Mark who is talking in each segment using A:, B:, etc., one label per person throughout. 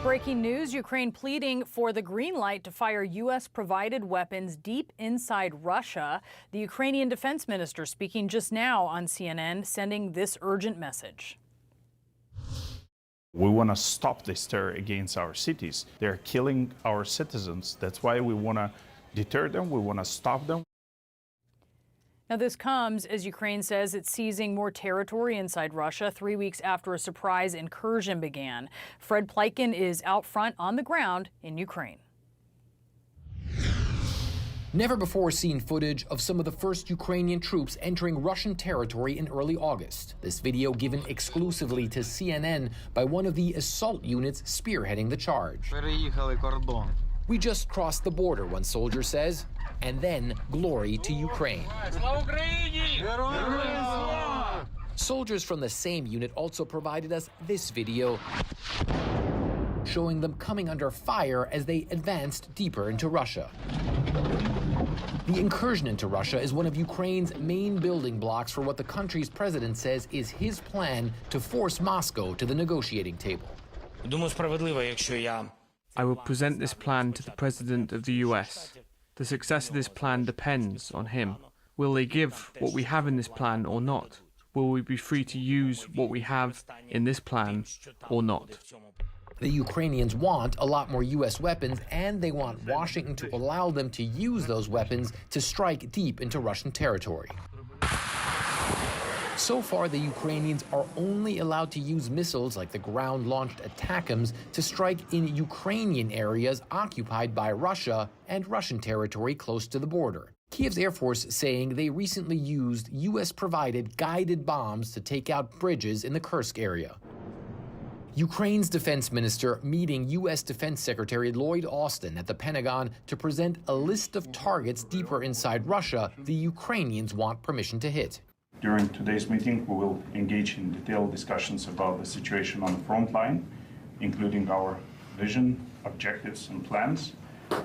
A: Breaking news, Ukraine pleading for the green light to fire U.S.-provided weapons deep inside Russia. The Ukrainian defense minister speaking just now on CNN, sending this urgent message.
B: We want to stop this terror against our cities. They're killing our citizens. That's why we want to deter them. We want to stop them.
A: Now, this comes as Ukraine says it's seizing more territory inside Russia 3 weeks after a surprise incursion began. Fred Pleitgen is out front on the ground in Ukraine.
C: Never before seen footage of some of the first Ukrainian troops entering Russian territory in early August. This video given exclusively to CNN by one of the assault units spearheading the charge. We just crossed the border, one soldier says, and then glory to Ukraine. Soldiers from the same unit also provided us this video showing them coming under fire as they advanced deeper into Russia. The incursion into Russia is one of Ukraine's main building blocks for what the country's president says is his plan to force Moscow to the negotiating table.
D: I will present this plan to the President of the US. The success of this plan depends on him. Will they give what we have in this plan or not? Will we be free to use what we have in this plan or not?
C: The Ukrainians want a lot more U.S. weapons, and they want Washington to allow them to use those weapons to strike deep into Russian territory. So far, the Ukrainians are only allowed to use missiles like the ground-launched ATACMS to strike in Ukrainian areas occupied by Russia and Russian territory close to the border. Kiev's Air Force saying they recently used U.S.-provided guided bombs to take out bridges in the Kursk area. Ukraine's defense minister meeting U.S. Defense Secretary Lloyd Austin at the Pentagon to present a list of targets deeper inside Russia the Ukrainians want permission to hit.
B: During today's meeting, we will engage in detailed discussions about the situation on the front line, including our vision, objectives, and plans.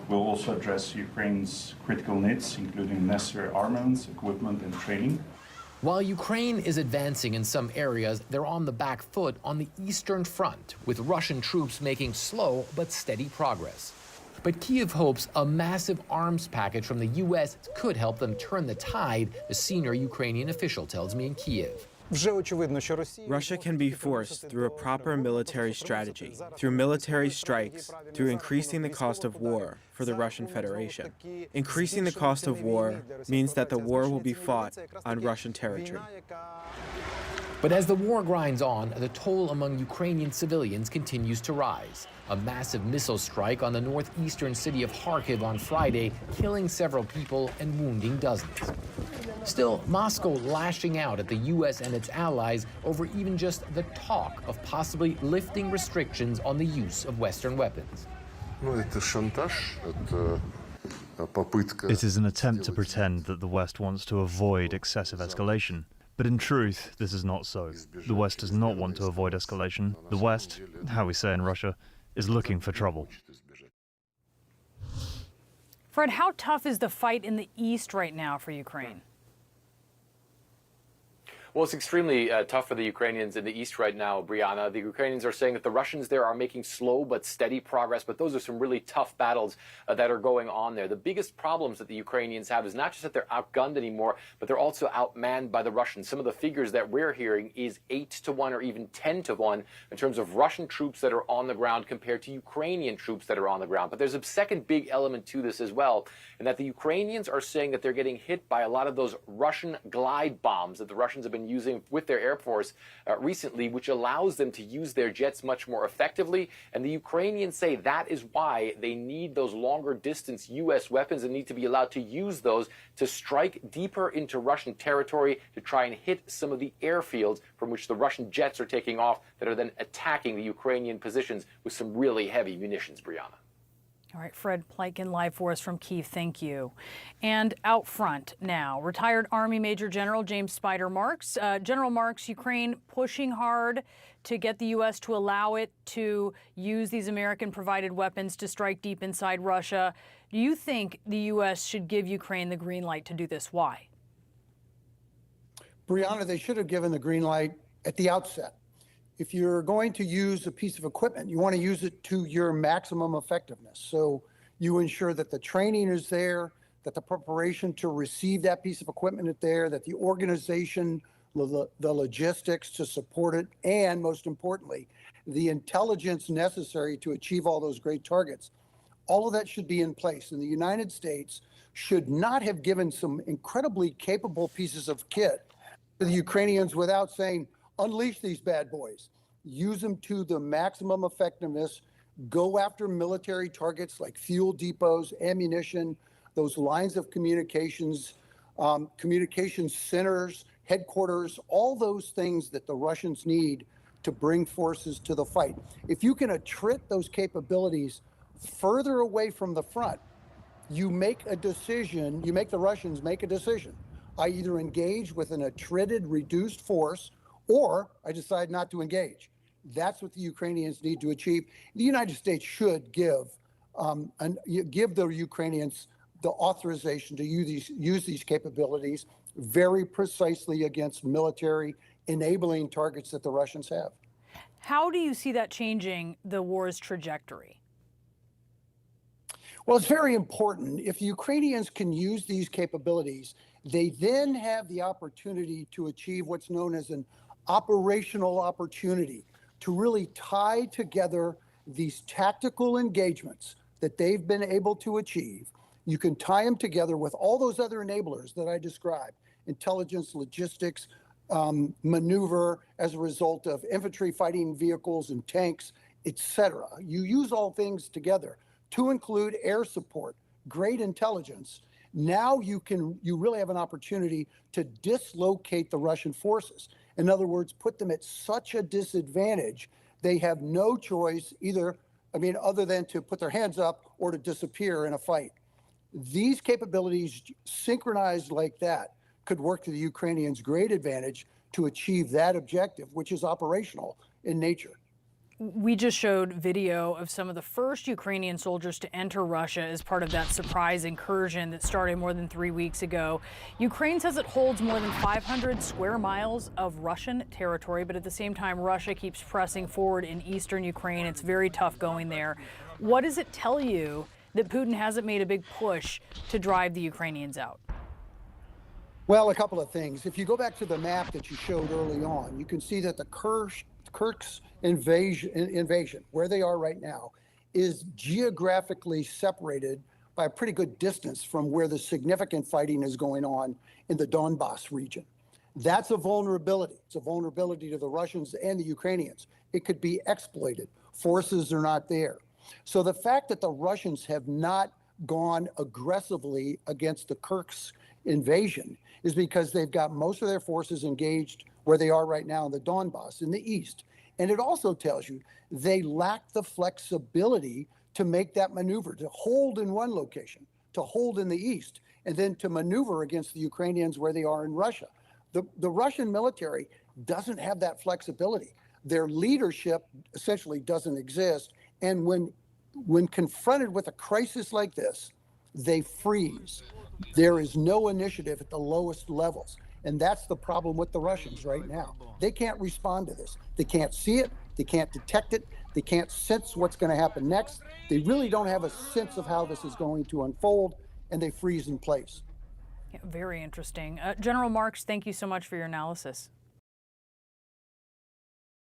B: We'll also address Ukraine's critical needs, including necessary armaments, equipment, and training.
C: While Ukraine is advancing in some areas, they're on the back foot on the Eastern Front, with Russian troops making slow but steady progress. But Kyiv hopes a massive arms package from the U.S. could help them turn the tide, a senior Ukrainian official tells me in Kyiv.
E: Russia can be forced through a proper military strategy, through military strikes, through increasing the cost of war for the Russian Federation. Increasing the cost of war means that the war will be fought on Russian territory.
C: But as the war grinds on, the toll among Ukrainian civilians continues to rise. A massive missile strike on the northeastern city of Kharkiv on Friday, killing several people and wounding dozens. Still, Moscow lashing out at the U.S. and its allies over even just the talk of possibly lifting restrictions on the use of Western weapons.
F: It is an attempt to pretend that the West wants to avoid excessive escalation. But in truth, this is not so. The West does not want to avoid escalation. The West, how we say in Russia, is looking for trouble.
A: Fred, how tough is the fight in the east right now for Ukraine?
G: Well, it's extremely tough for the Ukrainians in the east right now, Brianna. The Ukrainians are saying that the Russians there are making slow but steady progress, but those are some really tough battles that are going on there. The biggest problems that the Ukrainians have is not just that they're outgunned anymore, but they're also outmanned by the Russians. Some of the figures that we're hearing is 8-to-1 or even 10-to-1 in terms of Russian troops that are on the ground compared to Ukrainian troops that are on the ground. But there's a second big element to this as well, in that the Ukrainians are saying that they're getting hit by a lot of those Russian glide bombs that the Russians have been using with their Air Force recently, which allows them to use their jets much more effectively. And the Ukrainians say that is why they need those longer distance U.S. weapons and need to be allowed to use those to strike deeper into Russian territory to try and hit some of the airfields from which the Russian jets are taking off that are then attacking the Ukrainian positions with some really heavy munitions, Brianna.
A: All right, Fred Pleitgen live for us from Kyiv. Thank you. And out front now, retired Army Major General James Spider Marks. General Marks, Ukraine pushing hard to get the U.S. to allow it to use these American-provided weapons to strike deep inside Russia. Do you think the U.S. should give Ukraine the green light to do this? Why?
H: Brianna, they should have given the green light at the outset. if you're going to use a piece of equipment, you want to use it to your maximum effectiveness. So you ensure that the training is there, that the preparation to receive that piece of equipment is there, that the organization, the logistics to support it, and most importantly, the intelligence necessary to achieve all those great targets. All of that should be in place. And the United States should not have given some incredibly capable pieces of kit to the Ukrainians without saying, unleash these bad boys, use them to the maximum effectiveness, go after military targets like fuel depots, ammunition, those lines of communications, communication centers, headquarters, all those things that the Russians need to bring forces to the fight. If you can attrit those capabilities further away from the front, you make a decision, you make the Russians make a decision. I either engage with an attrited, reduced force, or I decide not to engage. That's what the Ukrainians need to achieve. The United States should give the Ukrainians the authorization to use these capabilities very precisely against military enabling targets that the Russians have.
A: How do you see that changing the war's trajectory?
H: Well, it's very important. If the Ukrainians can use these capabilities, they then have the opportunity to achieve what's known as an operational opportunity to really tie together these tactical engagements that they've been able to achieve. You can tie them together with all those other enablers that I described: intelligence, logistics, maneuver as a result of infantry fighting vehicles and tanks, etc. You use all things together to include air support, great intelligence. Now you really have an opportunity to dislocate the Russian forces. In other words, put them at such a disadvantage, they have no choice other than to put their hands up or to disappear in a fight. These capabilities synchronized like that could work to the Ukrainians' great advantage to achieve that objective, which is operational in nature.
A: We just showed video of some of the first Ukrainian soldiers to enter Russia as part of that surprise incursion that started more than 3 weeks ago. Ukraine says it holds more than 500 square miles of Russian territory, but at the same time, Russia keeps pressing forward in eastern Ukraine. It's very tough going there. What does it tell you that Putin hasn't made a big push to drive the Ukrainians out?
H: Well, a couple of things. If you go back to the map that you showed early on, you can see that the Kursk invasion, where they are right now, is geographically separated by a pretty good distance from where the significant fighting is going on in the Donbas region. That's a vulnerability. It's a vulnerability to the Russians and the Ukrainians. It could be exploited. Forces are not there. So the fact that the Russians have not gone aggressively against the Kursk invasion is because they've got most of their forces engaged where they are right now in the Donbas, in the east. And it also tells you they lack the flexibility to make that maneuver, to hold in one location, to hold in the east, and then to maneuver against the Ukrainians where they are in Russia. The Russian military doesn't have that flexibility. Their leadership essentially doesn't exist. And when confronted with a crisis like this, they freeze. There is no initiative at the lowest levels. And that's the problem with the Russians right now. They can't respond to this. They can't see it. They can't detect it. They can't sense what's going to happen next. They really don't have a sense of how this is going to unfold, and they freeze in place.
A: Yeah, very interesting. General Marks, thank you so much for your analysis.